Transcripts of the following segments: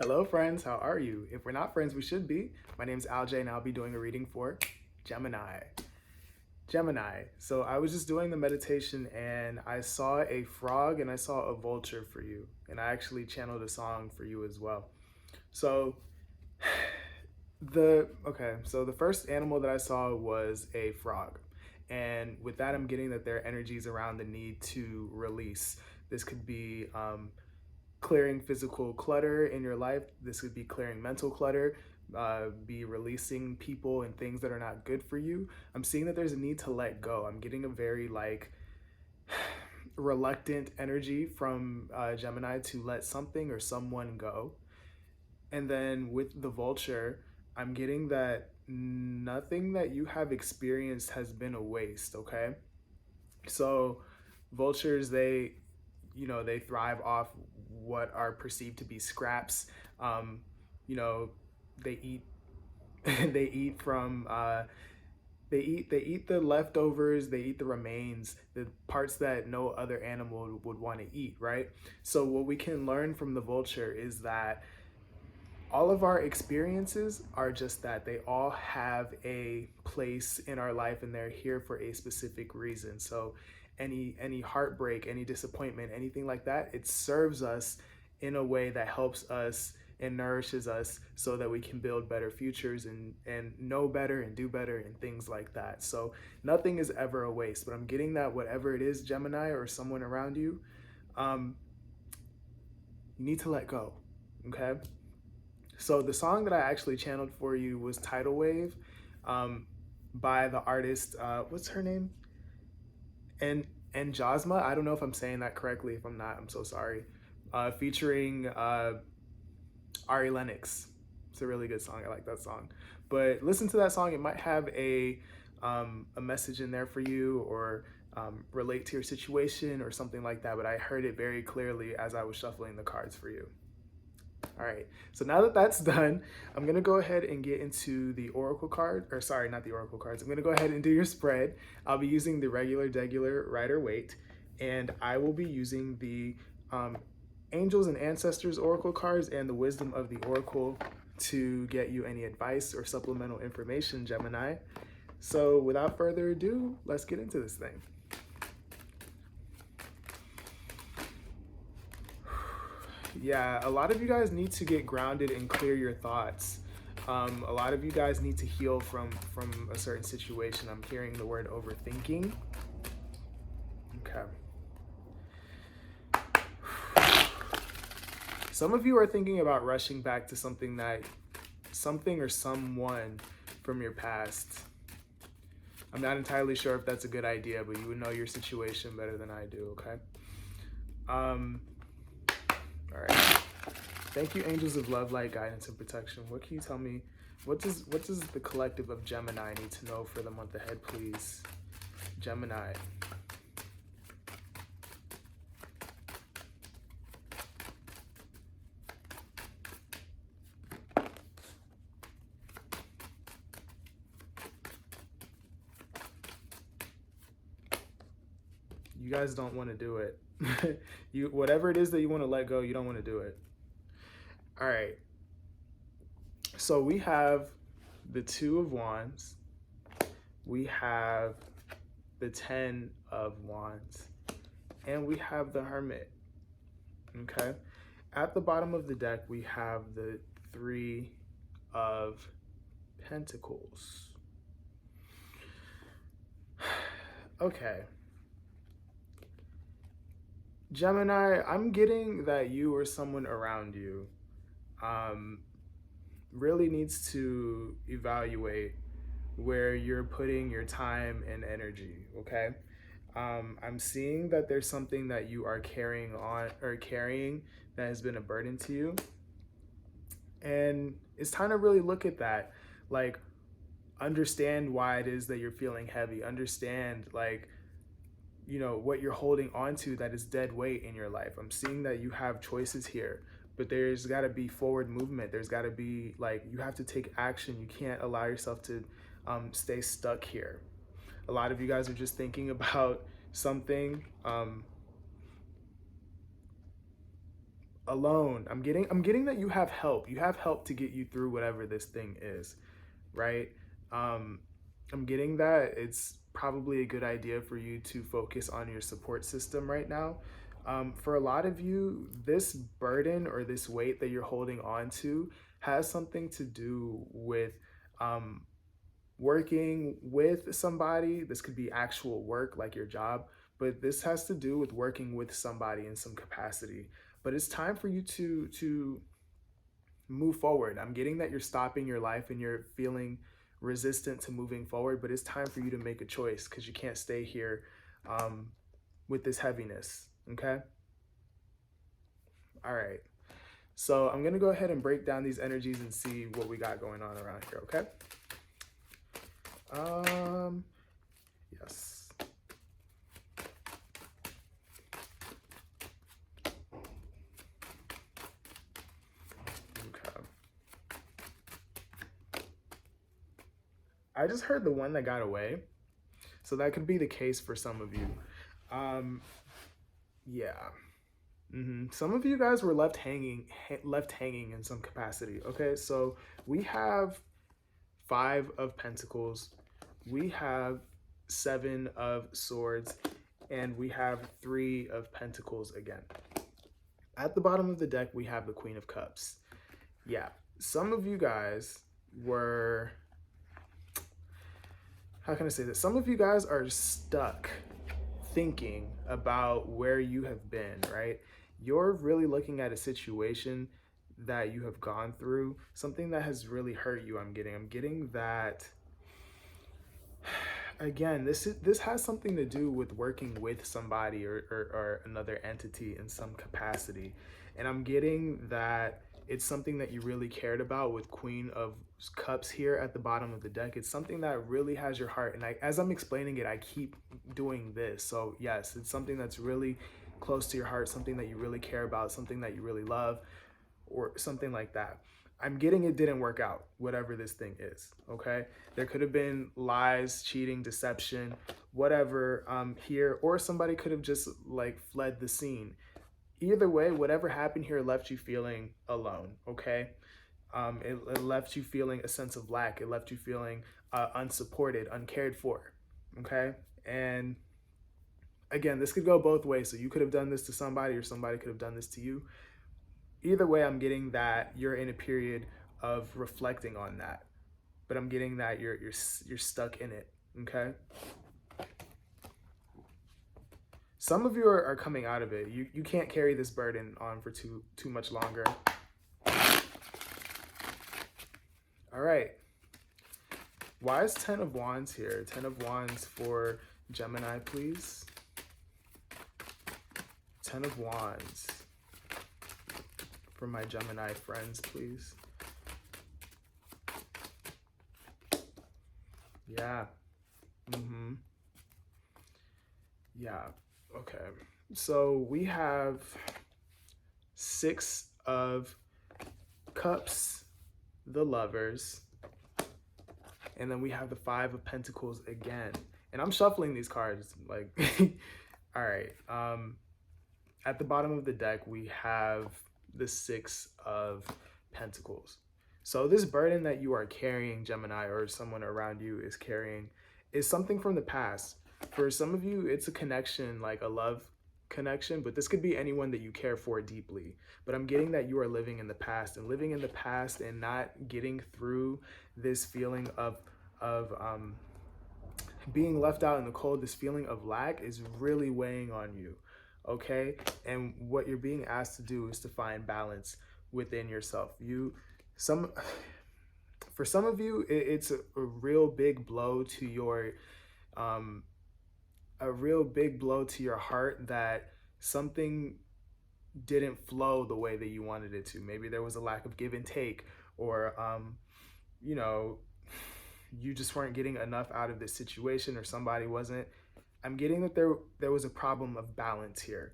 Hello friends, how are you? If we're not friends, we should be. My name is Alj and I'll be doing a reading for Gemini. Gemini. So I was just doing the meditation and I saw a frog and I saw a vulture for you. And I actually channeled a song for you as well. So the first animal that I saw was a frog. And with that, I'm getting that their energies around the need to release. This could be clearing physical clutter in your life. This could be clearing mental clutter, be releasing people and things that are not good for you. I'm seeing that there's a need to let go. I'm getting a very reluctant energy from Gemini to let something or someone go. And then with the vulture, I'm getting that nothing that you have experienced has been a waste, okay? So vultures, they thrive off what are perceived to be scraps. Um, you know, they eat they eat from they eat the leftovers, they eat the remains, the parts that no other animal would want to eat, right? So what we can learn from the vulture is that all of our experiences are just that. They all have a place in our life and they're here for a specific reason. So any heartbreak, any disappointment, anything like that, it serves us in a way that helps us and nourishes us so that we can build better futures and know better and do better and things like that. So nothing is ever a waste, but I'm getting that whatever it is, Gemini or someone around you, you need to let go, okay? So the song that I actually channeled for you was Tidal Wave by the artist, what's her name? And Jasma. I don't know if I'm saying that correctly. If I'm not, I'm so sorry. Featuring Ari Lennox. It's a really good song. I like that song. But listen to that song. It might have a message in there for you or relate to your situation or something like that. But I heard it very clearly as I was shuffling the cards for you. All right, so now that that's done, I'm gonna go ahead and get into the oracle card, or sorry, not the oracle cards. I'm gonna go ahead and do your spread. I'll be using the regular, degular, Rider Waite, and I will be using the Angels and Ancestors oracle cards and the Wisdom of the Oracle to get you any advice or supplemental information, Gemini. So without further ado, let's get into this thing. Yeah, a lot of you guys need to get grounded and clear your thoughts. A lot of you guys need to heal from a certain situation. I'm hearing the word overthinking. Okay. Some of you are thinking about rushing back to something or someone from your past. I'm not entirely sure if that's a good idea, but you would know your situation better than I do, okay? All right. Thank you, angels of love, light, guidance, and protection. What can you tell me? What does the collective of Gemini need to know for the month ahead, please? Gemini. You guys don't want to do it. Whatever it is that you want to let go, you don't want to do it. All right. So we have the Two of Wands. We have the Ten of Wands. And we have the Hermit. Okay. At the bottom of the deck, we have the Three of Pentacles. Okay. Gemini, I'm getting that you or someone around you really needs to evaluate where you're putting your time and energy, okay? I'm seeing that there's something that you are carrying that has been a burden to you. And it's time to really look at that. Like, understand why it is that you're feeling heavy. Understand, what you're holding on to that is dead weight in your life. I'm seeing that you have choices here, but there's got to be forward movement. There's got to be, you have to take action. You can't allow yourself to stay stuck here. A lot of you guys are just thinking about something alone. I'm getting that you have help. You have help to get you through whatever this thing is, right? Um, I'm getting that it's probably a good idea for you to focus on your support system right now. For a lot of you, this burden or this weight that you're holding on to has something to do with um, working with somebody. This could be actual work like your job, but this has to do with working with somebody in some capacity. But it's time for you to move forward. I'm getting that you're stopping your life and you're feeling resistant to moving forward, but it's time for you to make a choice because you can't stay here um, with this heaviness. Okay. All right. So I'm gonna go ahead and break down these energies and see what we got going on around here. Okay. Yes. Okay. I just heard the one that got away. So that could be the case for some of you. Yeah. Some of you guys were left hanging in some capacity. Okay, so we have 5 of Pentacles, we have 7 of Swords, and we have 3 of Pentacles again. At the bottom of the deck, we have the Queen of Cups. Yeah, some of you guys were, how can I say this? Some of you guys are stuck thinking about where you have been, right? You're really looking at a situation that you have gone through, something that has really hurt you. I'm getting that, again, this has something to do with working with somebody or another entity in some capacity. And I'm getting that it's something that you really cared about with Queen of Cups here at the bottom of the deck. It's something that really has your heart. And as I'm explaining it, I keep doing this. So yes, it's something that's really close to your heart, something that you really care about, something that you really love, or something like that. I'm getting it didn't work out, whatever this thing is, okay? There could have been lies, cheating, deception, whatever here, or somebody could have just like fled the scene. Either way, whatever happened here left you feeling alone, okay? It left you feeling a sense of lack. It left you feeling unsupported, uncared for, okay? And again, this could go both ways. So you could have done this to somebody or somebody could have done this to you. Either way, I'm getting that you're in a period of reflecting on that, but I'm getting that you're stuck in it, okay? Some of you are coming out of it. You can't carry this burden on for too much longer. All right. Why is 10 of Wands here? 10 of Wands for Gemini, please. 10 of Wands for my Gemini friends, please. Yeah. Yeah. Okay. So we have 6 of Cups, the Lovers, and then we have the 5 of Pentacles again. And I'm shuffling these cards like, all right. At the bottom of the deck, we have the 6 of Pentacles. So this burden that you are carrying, Gemini, or someone around you is carrying, is something from the past. For some of you, it's a connection, like a love connection, but this could be anyone that you care for deeply. But I'm getting that you are living in the past, and living in the past and not getting through this feeling of being left out in the cold, this feeling of lack is really weighing on you, okay? And what you're being asked to do is to find balance within yourself. For some of you, it's a real big blow to your heart that something didn't flow the way that you wanted it to. Maybe there was a lack of give and take, or you know, you just weren't getting enough out of this situation, or somebody wasn't. I'm getting that there was a problem of balance here,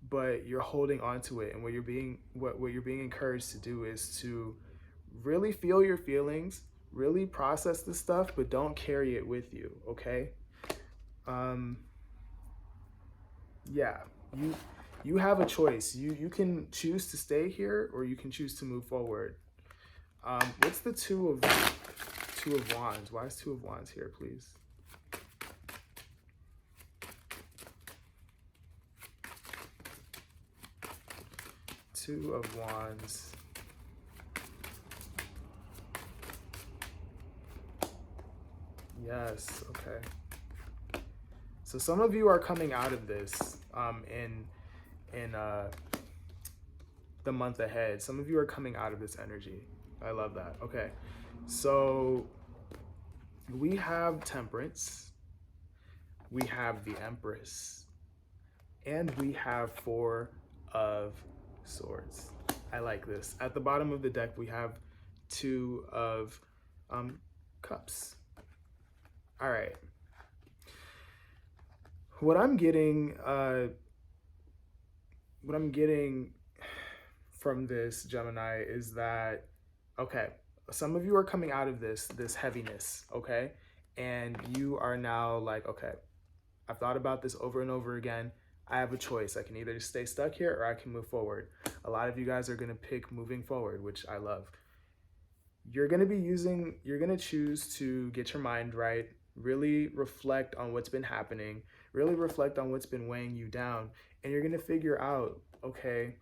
but you're holding on to it. And what you're being encouraged to do is to really feel your feelings, really process the stuff, but don't carry it with you, okay? Yeah, You have a choice. You can choose to stay here or you can choose to move forward. What's the two of wands? Why is two of wands here, please? Two of wands. Yes, okay. So some of you are coming out of this in the month ahead. Some of you are coming out of this energy. I love that. Okay. So we have Temperance, we have the Empress, and we have Four of Swords. I like this. At the bottom of the deck, we have Two of Cups. All right. What I'm getting from this, Gemini, is that, okay, some of you are coming out of this heaviness, okay? And you are now like, okay, I've thought about this over and over again. I have a choice. I can either stay stuck here or I can move forward. A lot of you guys are gonna pick moving forward, which I love. You're gonna choose to get your mind right, really reflect on what's been happening, really reflect on what's been weighing you down, and you're gonna figure out, okay,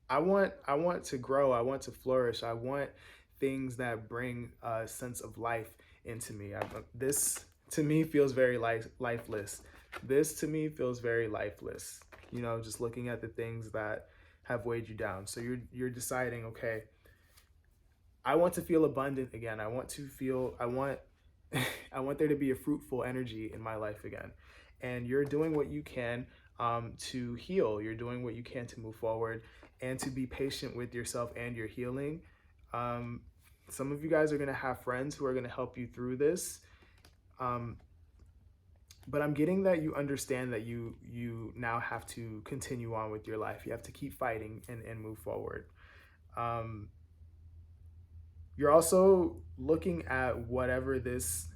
I want to grow, I want to flourish, I want things that bring a sense of life into me. This to me feels very lifeless. This to me feels very lifeless. You know, just looking at the things that have weighed you down. So you're deciding, okay, I want to feel abundant again. I want I want there to be a fruitful energy in my life again. And you're doing what you can to heal. You're doing what you can to move forward and to be patient with yourself and your healing. Some of you guys are going to have friends who are going to help you through this. But I'm getting that you understand that you now have to continue on with your life. You have to keep fighting and move forward. You're also looking at whatever this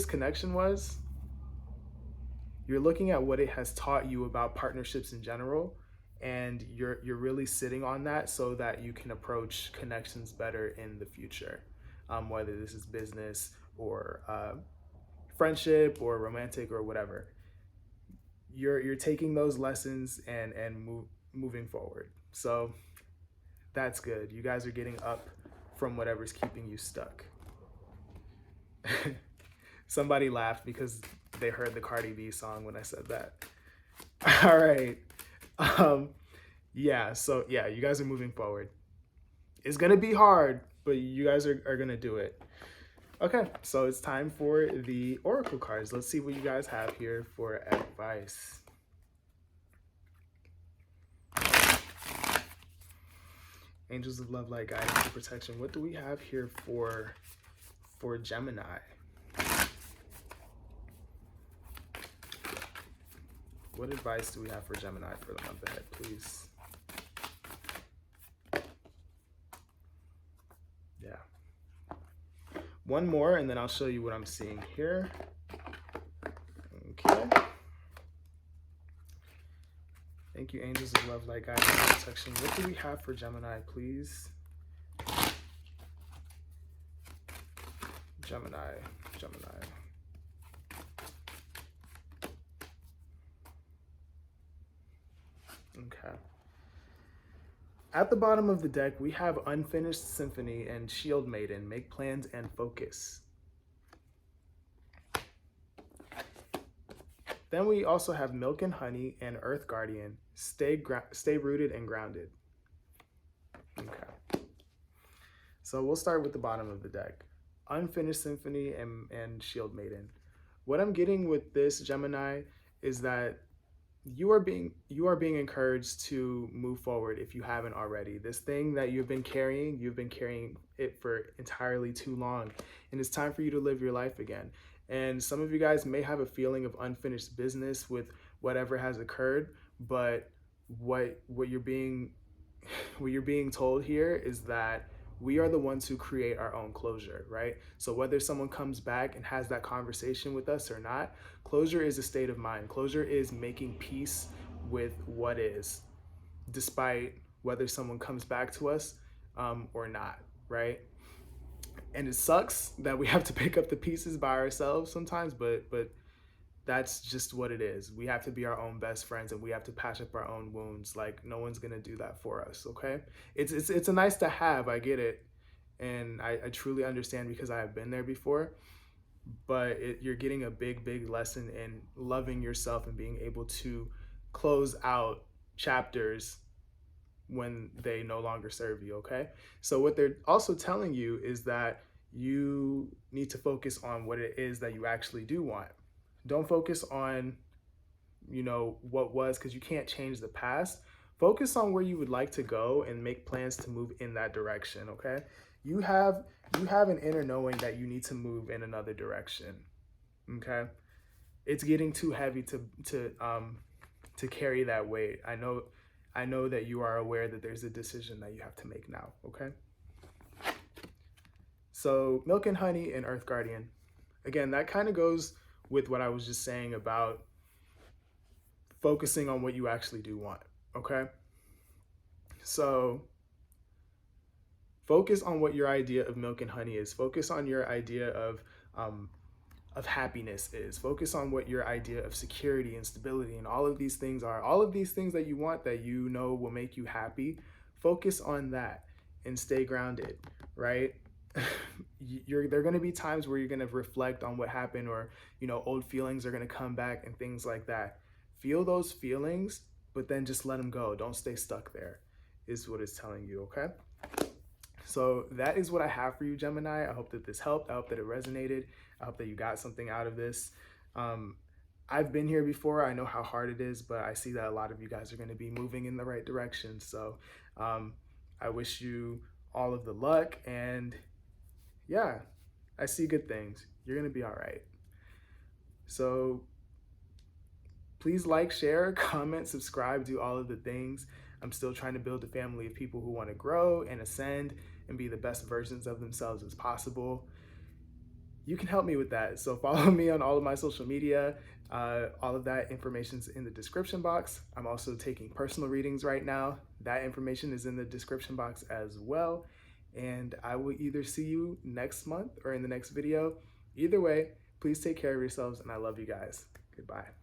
connection was. You're looking at what it has taught you about partnerships in general, and you're really sitting on that so that you can approach connections better in the future, whether this is business or friendship or romantic or whatever. You're taking those lessons and moving forward. So that's good. You guys are getting up from whatever's keeping you stuck. Somebody laughed because they heard the Cardi B song when I said that. All right. Yeah, so yeah, you guys are moving forward. It's gonna be hard, but you guys are gonna do it. Okay, so it's time for the Oracle cards. Let's see what you guys have here for advice. Angels of love, light, guidance, and protection. What do we have here for Gemini? What advice do we have for Gemini for the month ahead, please? Yeah. One more, and then I'll show you what I'm seeing here. Okay. Thank you, angels of love, light, guidance, and protection. What do we have for Gemini, please? Gemini. Okay. At the bottom of the deck, we have Unfinished Symphony and Shield Maiden. Make plans and focus. Then we also have Milk and Honey and Earth Guardian. Stay rooted and grounded. Okay. So we'll start with the bottom of the deck. Unfinished Symphony and Shield Maiden. What I'm getting with this, Gemini, is that you are being encouraged to move forward if you haven't already. This thing that you've been carrying it for entirely too long, and it's time for you to live your life again. And some of you guys may have a feeling of unfinished business with whatever has occurred, but what you're being told here is that we are the ones who create our own closure, right? So whether someone comes back and has that conversation with us or not, closure is a state of mind. Closure is making peace with what is, despite whether someone comes back to us or not, right? And it sucks that we have to pick up the pieces by ourselves sometimes, but that's just what it is. We have to be our own best friends and we have to patch up our own wounds. Like no one's gonna do that for us, okay? It's a nice to have, I get it. And I truly understand because I have been there before, but you're getting a big lesson in loving yourself and being able to close out chapters when they no longer serve you, okay? So what they're also telling you is that you need to focus on what it is that you actually do want. Don't focus on, what was, because you can't change the past. Focus on where you would like to go and make plans to move in that direction, okay? You have an inner knowing that you need to move in another direction, okay? It's getting too heavy to carry that weight. I know that you are aware that there's a decision that you have to make now, okay? So Milk and Honey and Earth Guardian. Again, that kind of goes with what I was just saying about focusing on what you actually do want, okay? So focus on what your idea of milk and honey is. Focus on your idea of happiness is. Focus on what your idea of security and stability and all of these things are. All of these things that you want that you know will make you happy. Focus on that and stay grounded, right? There are going to be times where you're going to reflect on what happened, or old feelings are going to come back and things like that. Feel those feelings, but then just let them go. Don't stay stuck there, is what it's telling you, okay? So that is what I have for you, Gemini. I hope that this helped. I hope that it resonated. I hope that you got something out of this. I've been here before. I know how hard it is, but I see that a lot of you guys are going to be moving in the right direction. So I wish you all of the luck, and yeah, I see good things. You're going to be all right. So please like, share, comment, subscribe, do all of the things. I'm still trying to build a family of people who want to grow and ascend and be the best versions of themselves as possible. You can help me with that. So follow me on all of my social media. All of that information's in the description box. I'm also taking personal readings right now. That information is in the description box as well. And I will either see you next month or in the next video. Either way, please take care of yourselves, and I love you guys. Goodbye.